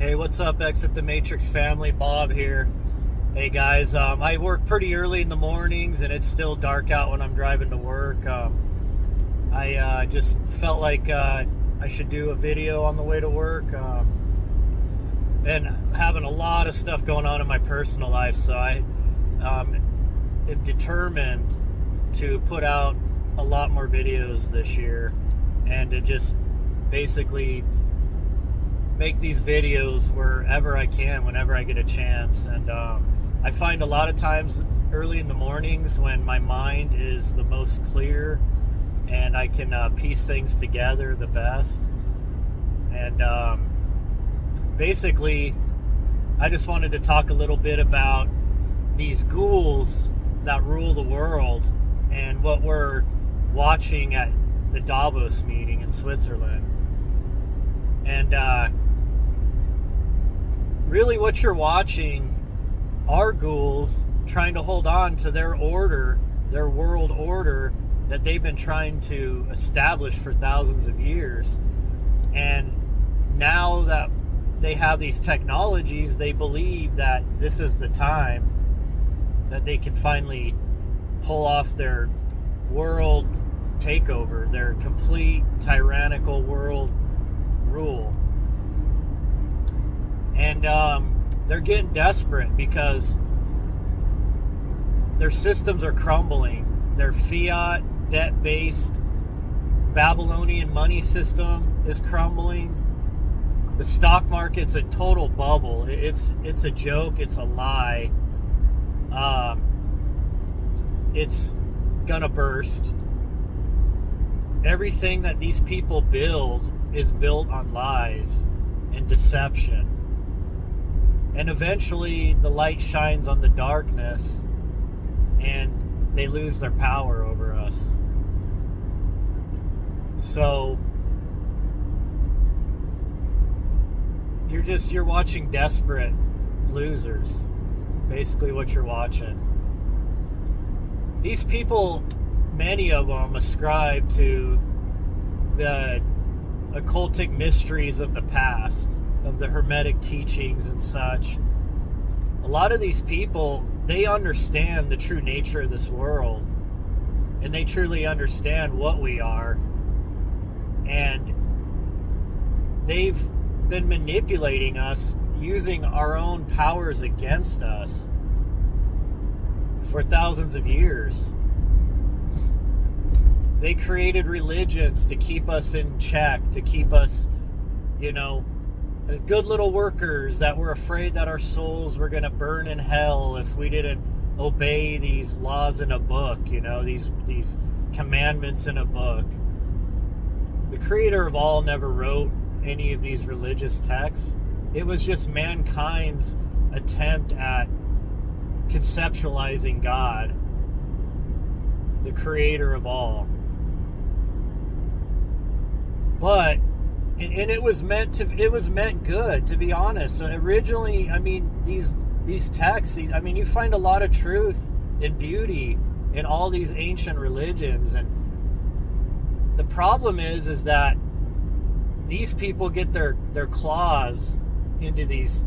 Hey, what's up, Exit the Matrix family? Bob here. Hey guys, I work pretty early in the mornings and it's still dark out when I'm driving to work. I just felt like I should do a video on the way to work. Been having a lot of stuff going on in my personal life, so I am determined to put out a lot more videos this year and to just basically make these videos wherever I can, whenever I get a chance. And I find a lot of times early in the mornings when my mind is the most clear and I can piece things together the best. And basically, I just wanted to talk a little bit about these ghouls that rule the world and what we're watching at the Davos meeting in Switzerland. And really what you're watching are ghouls trying to hold on to their order, their world order that they've been trying to establish for thousands of years. And now that they have these technologies, they believe that this is the time that they can finally pull off their world takeover, their complete tyrannical world rule. And they're getting desperate because their systems are crumbling. Their fiat, debt-based Babylonian money system is crumbling. The stock market's a total bubble. It's a joke. It's a lie. It's gonna burst. Everything that these people build is built on lies and deception. And eventually the light shines on the darkness and they lose their power over us. So you're watching desperate losers. Basically what you're watching. These people, many of them ascribe to the occultic mysteries of the past, of the Hermetic teachings and such. A lot of these people, they understand the true nature of this world, and they truly understand what we are, and they've been manipulating us, using our own powers against us for thousands of years. They created religions to keep us in check, to keep us, good little workers that were afraid that our souls were going to burn in hell if we didn't obey these laws in a book, these commandments in a book. The creator of all never wrote any of these religious texts. It was just mankind's attempt at conceptualizing God, the creator of all. But and it was meant good, to be honest. So originally, these texts, you find a lot of truth and beauty in all these ancient religions. And the problem is that these people get their claws into these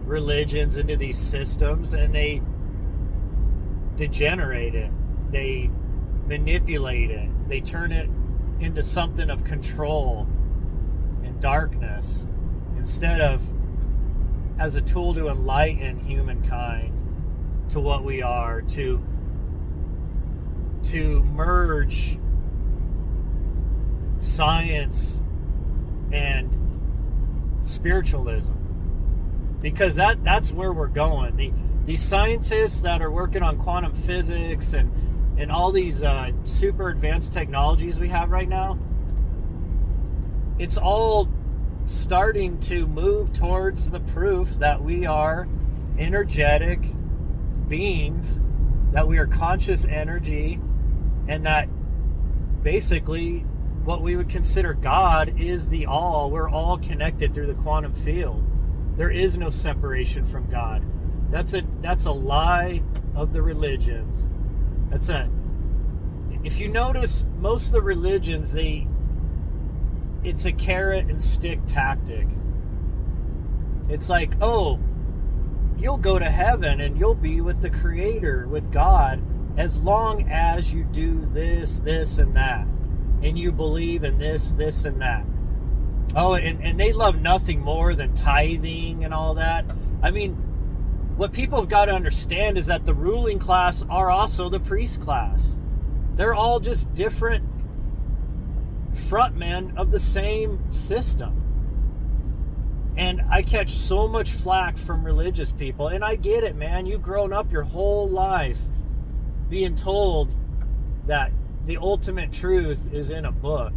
religions, into these systems, and they degenerate it. They manipulate it. They turn it into something of control and darkness instead of as a tool to enlighten humankind to what we are, to merge science and spiritualism, because that's where we're going. These scientists that are working on quantum physics and all these super advanced technologies we have right now, it's all starting to move towards the proof that we are energetic beings, that we are conscious energy, and that basically what we would consider God is the all. We're all connected through the quantum field. There is no separation from God. That's a lie of the religions. If you notice, most of the religions, it's a carrot and stick tactic. It's like, oh, you'll go to heaven and you'll be with the Creator, with God, as long as you do this, this, and that. And you believe in this, this, and that. Oh, and they love nothing more than tithing and all that. I mean, what people have got to understand is that the ruling class are also the priest class. They're all just different frontmen of the same system. And I catch so much flack from religious people. And I get it, man. You've grown up your whole life being told that the ultimate truth is in a book.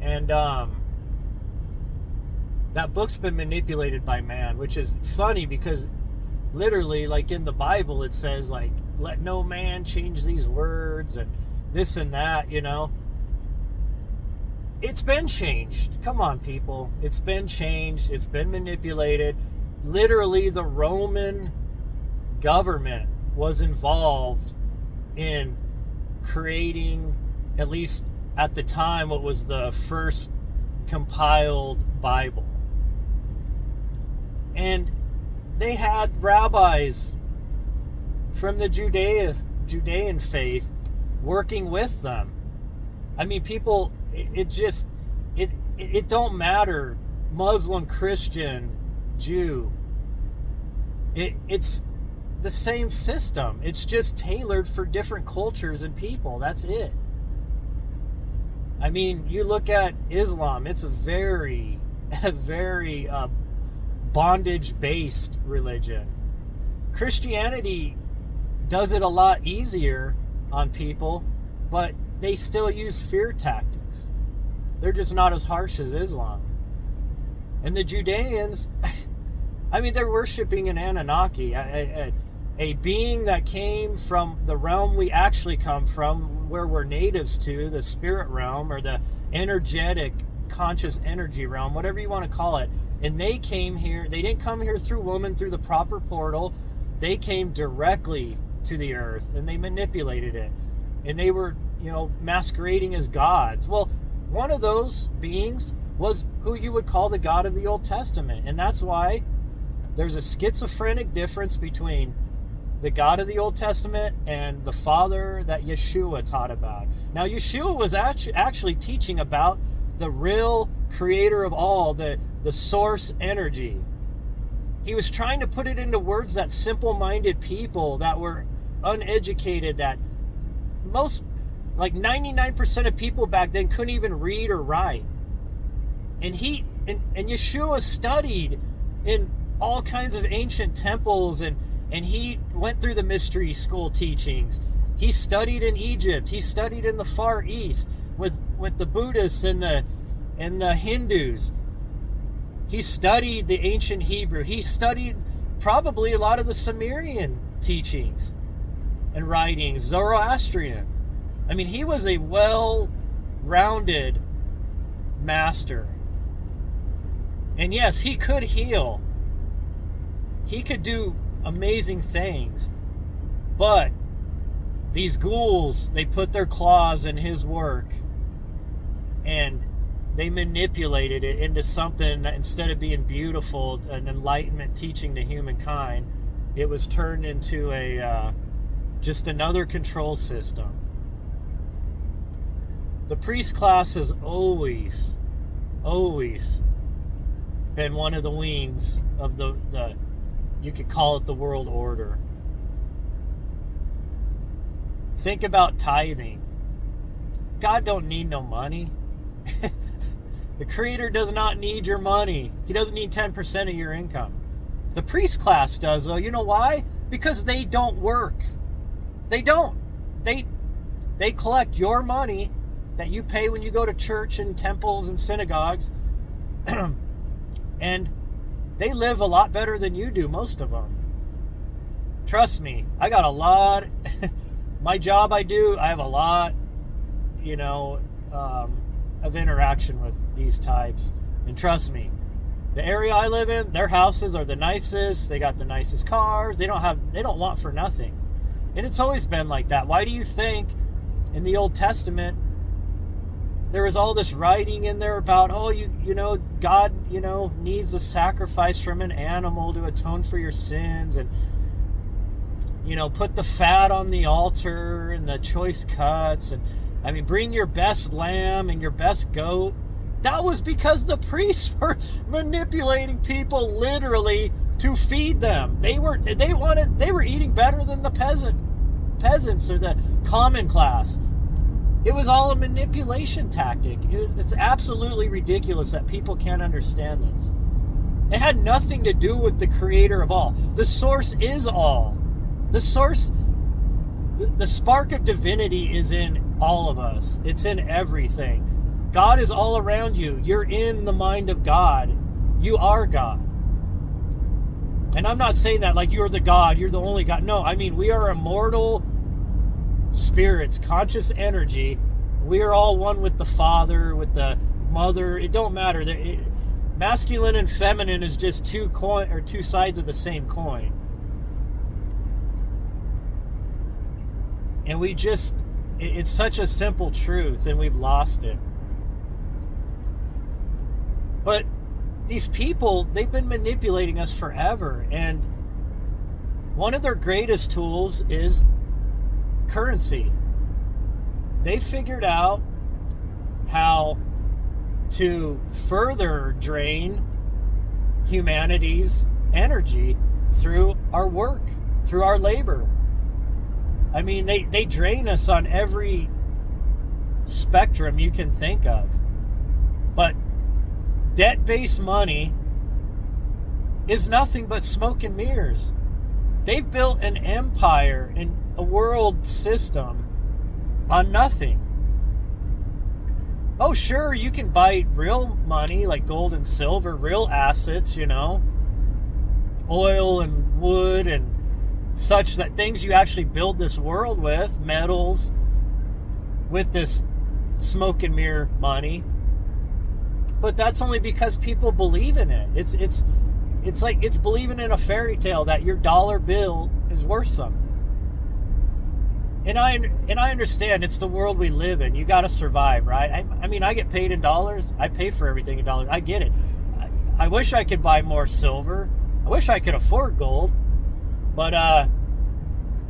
And that book's been manipulated by man, which is funny because literally, like in the Bible, it says, like, let no man change these words and this and that, you know. It's been changed. Come on, people. It's been changed. It's been manipulated. Literally, the Roman government was involved in creating, at least at the time, what was the first compiled Bible. And they had rabbis from the Judean faith working with them. I mean, people, it don't matter, Muslim, Christian, Jew. It's the same system. It's just tailored for different cultures and people. That's it. I mean, you look at Islam, it's a very bondage-based religion. Christianity does it a lot easier on people, but they still use fear tactics. They're just not as harsh as Islam. And the Judeans, I mean, they're worshiping an Anunnaki, a being that came from the realm we actually come from, where we're natives to, the spirit realm, or the energetic, conscious energy realm, whatever you want to call it. And they came here, they didn't come here through woman, through the proper portal. They came directly to the earth, and they manipulated it. And they were, masquerading as gods. Well, one of those beings was who you would call the God of the Old Testament. And that's why there's a schizophrenic difference between the God of the Old Testament and the Father that Yeshua taught about. Now, Yeshua was actually teaching about the real creator of all, the source energy. He was trying to put it into words that simple-minded people that were uneducated, that most, like 99% of people back then couldn't even read or write. And Yeshua studied in all kinds of ancient temples, and he went through the mystery school teachings. He studied in Egypt. He studied in the Far East with the Buddhists and the Hindus. He studied the ancient Hebrew. He studied probably a lot of the Sumerian teachings and writings, Zoroastrian. I mean, he was a well-rounded master. And yes, he could heal. He could do amazing things. But these ghouls, they put their claws in his work, and they manipulated it into something that, instead of being beautiful, an enlightenment teaching to humankind, it was turned into just another control system. The priest class has always been one of the wings of the you could call it the world order. Think about tithing. God don't need no money. The Creator does not need your money. He doesn't need 10% of your income. The priest class does, though. You know why? Because they don't work. They don't. They collect your money that you pay when you go to church and temples and synagogues, and they live a lot better than you do, most of them. Trust me, I got a lot. My job I have a lot, of interaction with these types. And trust me, the area I live in, their houses are the nicest. They got the nicest cars. They don't want for nothing. And it's always been like that. Why do you think in the Old Testament there was all this writing in there about, oh, God, needs a sacrifice from an animal to atone for your sins, and put the fat on the altar and the choice cuts, and bring your best lamb and your best goat. That was because the priests were manipulating people literally to feed them. They were eating better than the peasants or the common class. It was all a manipulation tactic. It's absolutely ridiculous that people can't understand this. It had nothing to do with the creator of all. The source is all. The source, the spark of divinity is in all of us. It's in everything. God is all around you. You're in the mind of God. You are God. And I'm not saying that like you're the God, you're the only God. No, we are immortal spirits, conscious energy. We are all one with the Father, with the Mother. It don't matter. Masculine and feminine is just two sides of the same coin. And it's such a simple truth, and we've lost it. But these people, they've been manipulating us forever. And one of their greatest tools is currency. They figured out how to further drain humanity's energy through our work, through our labor. They drain us on every spectrum you can think of. But debt-based money is nothing but smoke and mirrors. They've built an empire and a world system on nothing. Oh, sure, you can buy real money like gold and silver, real assets, oil and wood and such, that things you actually build this world with, metals, with this smoke and mirror money. But that's only because people believe in it. It's like it's believing in a fairy tale that your dollar bill is worth something. And I understand it's the world we live in. You got to survive, right? I get paid in dollars. I pay for everything in dollars. I get it. I wish I could buy more silver. I wish I could afford gold. But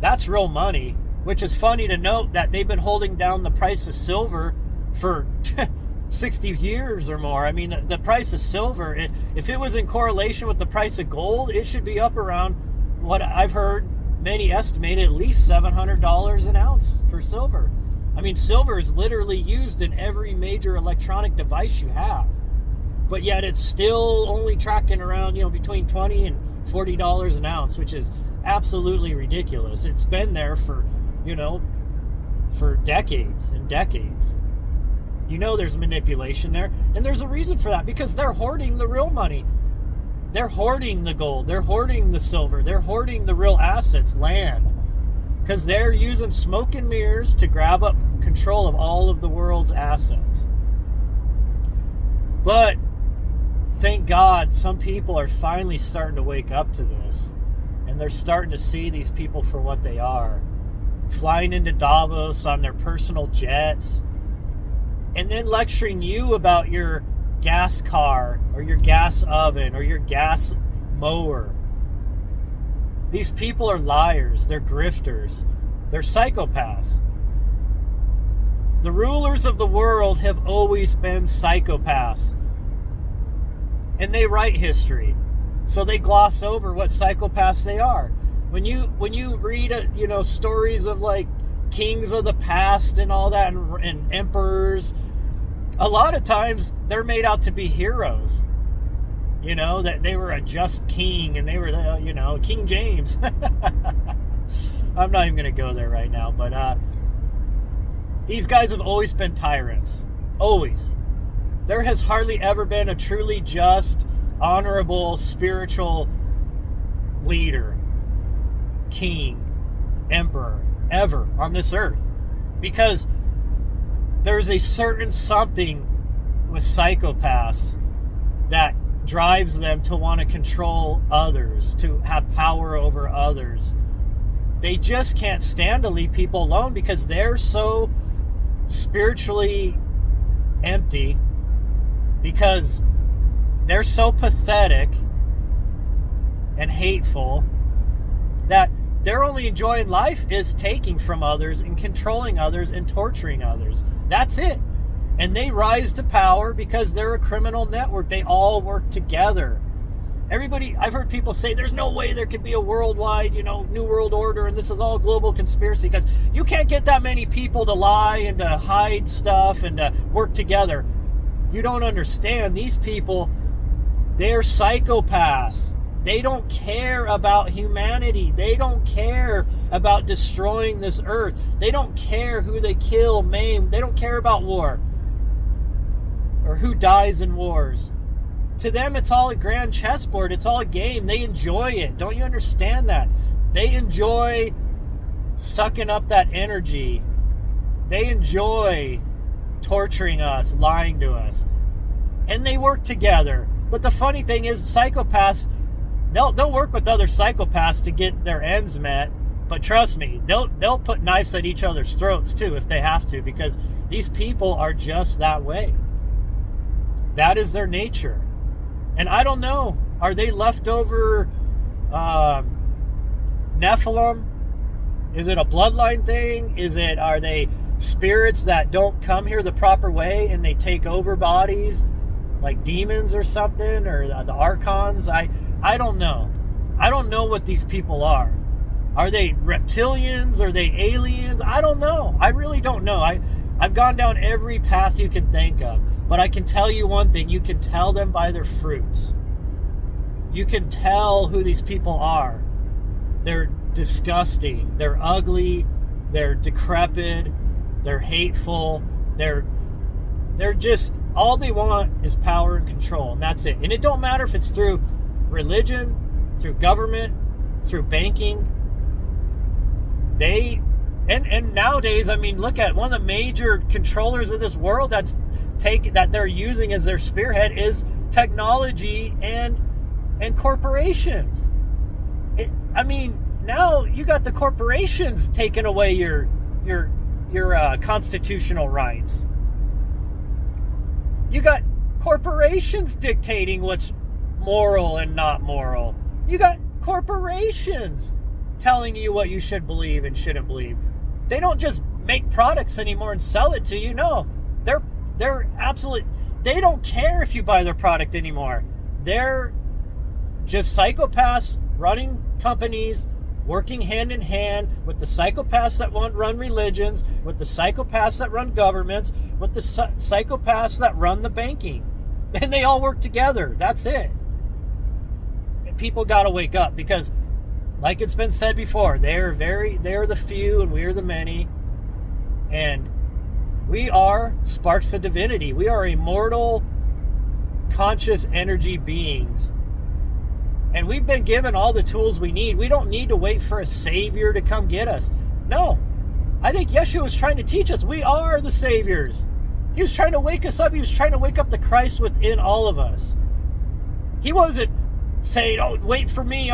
that's real money, which is funny to note that they've been holding down the price of silver for 60 years or more. The price of silver, if it was in correlation with the price of gold, it should be up around what I've heard many estimate at least $700 an ounce for silver. Silver is literally used in every major electronic device you have. But yet it's still only tracking around, between $20 and $40 an ounce, which is absolutely ridiculous. It's been there for decades and decades. There's manipulation there, and there's a reason for that, because they're hoarding the real money. They're hoarding the gold, they're hoarding the silver, they're hoarding the real assets, land, because they're using smoke and mirrors to grab up control of all of the world's assets. But thank God some people are finally starting to wake up to this, and they're starting to see these people for what they are, flying into Davos on their personal jets, and then lecturing you about your gas car or your gas oven or your gas mower. These people are liars. They're grifters. They're psychopaths. The rulers of the world have always been psychopaths. And they write history. So they gloss over what psychopaths they are. When you read stories of like kings of the past and all that, and emperors, a lot of times they're made out to be heroes. That they were a just king, and they were King James. I'm not even going to go there right now, but these guys have always been tyrants. Always. There has hardly ever been a truly just, honorable, spiritual leader, king, emperor, ever on this earth. Because there's a certain something with psychopaths that drives them to want to control others, to have power over others. They just can't stand to leave people alone because they're so spiritually empty because they're so pathetic and hateful that their only joy in life is taking from others and controlling others and torturing others. That's it. And they rise to power because they're a criminal network. They all work together. Everybody, I've heard people say there's no way there could be a worldwide, new world order, and this is all global conspiracy, because you can't get that many people to lie and to hide stuff and to work together. You don't understand. These people, they're psychopaths. They don't care about humanity. They don't care about destroying this earth. They don't care who they kill, maim. They don't care about war or who dies in wars. To them, it's all a grand chessboard. It's all a game. They enjoy it. Don't you understand that? They enjoy sucking up that energy. They enjoy torturing us, lying to us. And they work together. But the funny thing is, psychopaths, they'll work with other psychopaths to get their ends met. But trust me, they'll put knives at each other's throats too if they have to, because these people are just that way. That is their nature. And I don't know, are they leftover Nephilim? Is it a bloodline thing? Are they spirits that don't come here the proper way and they take over bodies like demons or something, or the archons? I don't know. I don't know what these people are. Are they reptilians? Are they aliens? I don't know. I really don't know. I've gone down every path you can think of. But I can tell you one thing. You can tell them by their fruits. You can tell who these people are. They're disgusting. They're ugly. They're decrepit. They're hateful. They're just, all they want is power and control, and that's it. And it don't matter if it's through religion, through government, through banking. And nowadays, I mean, look at one of the major controllers of this world that they're using as their spearhead is technology and corporations. Now you got the corporations taking away your constitutional rights. You got corporations dictating what's moral and not moral. You got corporations telling you what you should believe and shouldn't believe. They don't just make products anymore and sell it to you. No, they're absolutely, they don't care if you buy their product anymore. They're just psychopaths running companies, working hand in hand with the psychopaths that run religions, with the psychopaths that run governments, with the psychopaths that run the banking. And they all work together. That's it. And people got to wake up, because like it's been said before, they're the few and we are the many. And we are sparks of divinity. We are immortal, conscious energy beings. And we've been given all the tools we need. We don't need to wait for a savior to come get us. No. I think Yeshua was trying to teach us. We are the saviors. He was trying to wake us up. He was trying to wake up the Christ within all of us. He wasn't saying, oh, wait for me.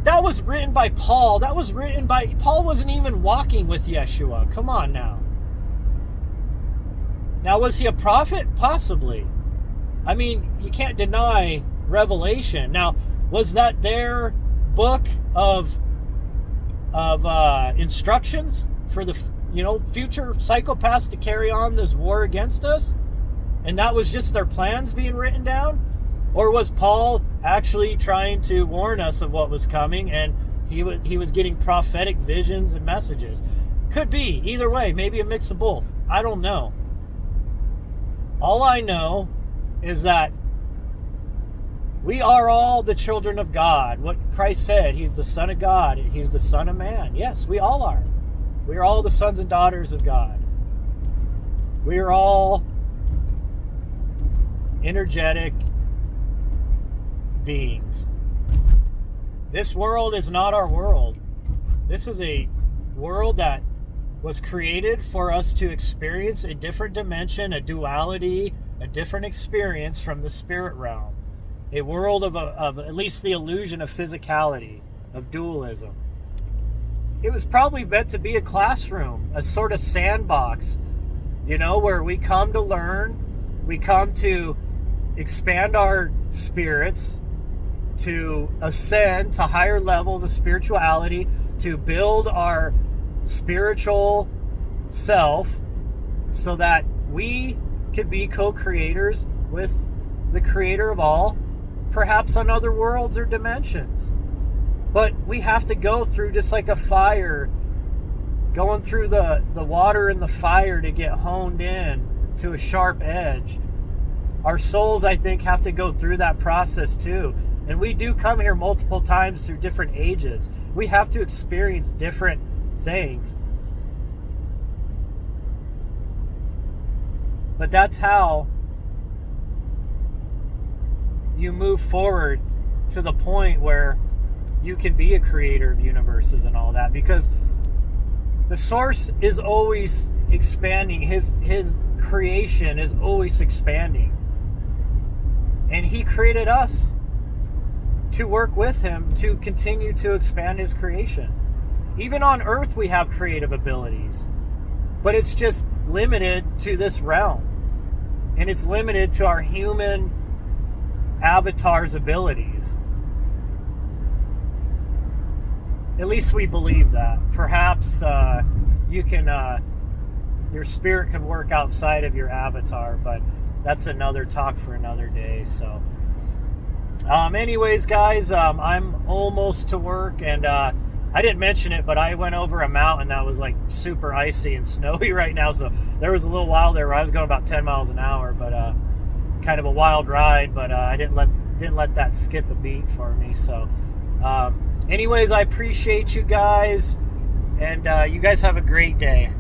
That was written by Paul. Paul wasn't even walking with Yeshua. Come on now. Now, was he a prophet? Possibly. You can't deny Revelation. Now, was that their book of instructions for the future psychopaths to carry on this war against us? And that was just their plans being written down? Or was Paul actually trying to warn us of what was coming, and he was getting prophetic visions and messages? Could be. Either way. Maybe a mix of both. I don't know. All I know is that we are all the children of God. What Christ said, he's the Son of God. He's the Son of Man. Yes, we all are. We are all the sons and daughters of God. We are all energetic beings. This world is not our world. This is a world that was created for us to experience a different dimension, a duality, a different experience from the spirit realm. A world of at least the illusion of physicality, of dualism. It was probably meant to be a classroom, a sort of sandbox, where we come to learn We come to expand our spirits, to ascend to higher levels of spirituality, to build our spiritual self so that we could be co-creators with the creator of all, perhaps on other worlds or dimensions. But we have to go through, just like a fire, going through the water and the fire to get honed in to a sharp edge. Our souls, I think, have to go through that process too. And we do come here multiple times through different ages. We have to experience different things. But that's how you move forward to the point where you can be a creator of universes and all that, because the source is always expanding. His creation is always expanding. And he created us to work with him to continue to expand his creation. Even on Earth we have creative abilities, but it's just limited to this realm. And it's limited to our human avatar's abilities. At least we believe that. Perhaps you can, your spirit can work outside of your avatar, but that's another talk for another day. So, anyways, guys, I'm almost to work, and I didn't mention it, but I went over a mountain that was like super icy and snowy right now. So there was a little while there where I was going about 10 miles an hour, but kind of a wild ride. But I didn't let that skip a beat for me. So, anyways, I appreciate you guys, and you guys have a great day.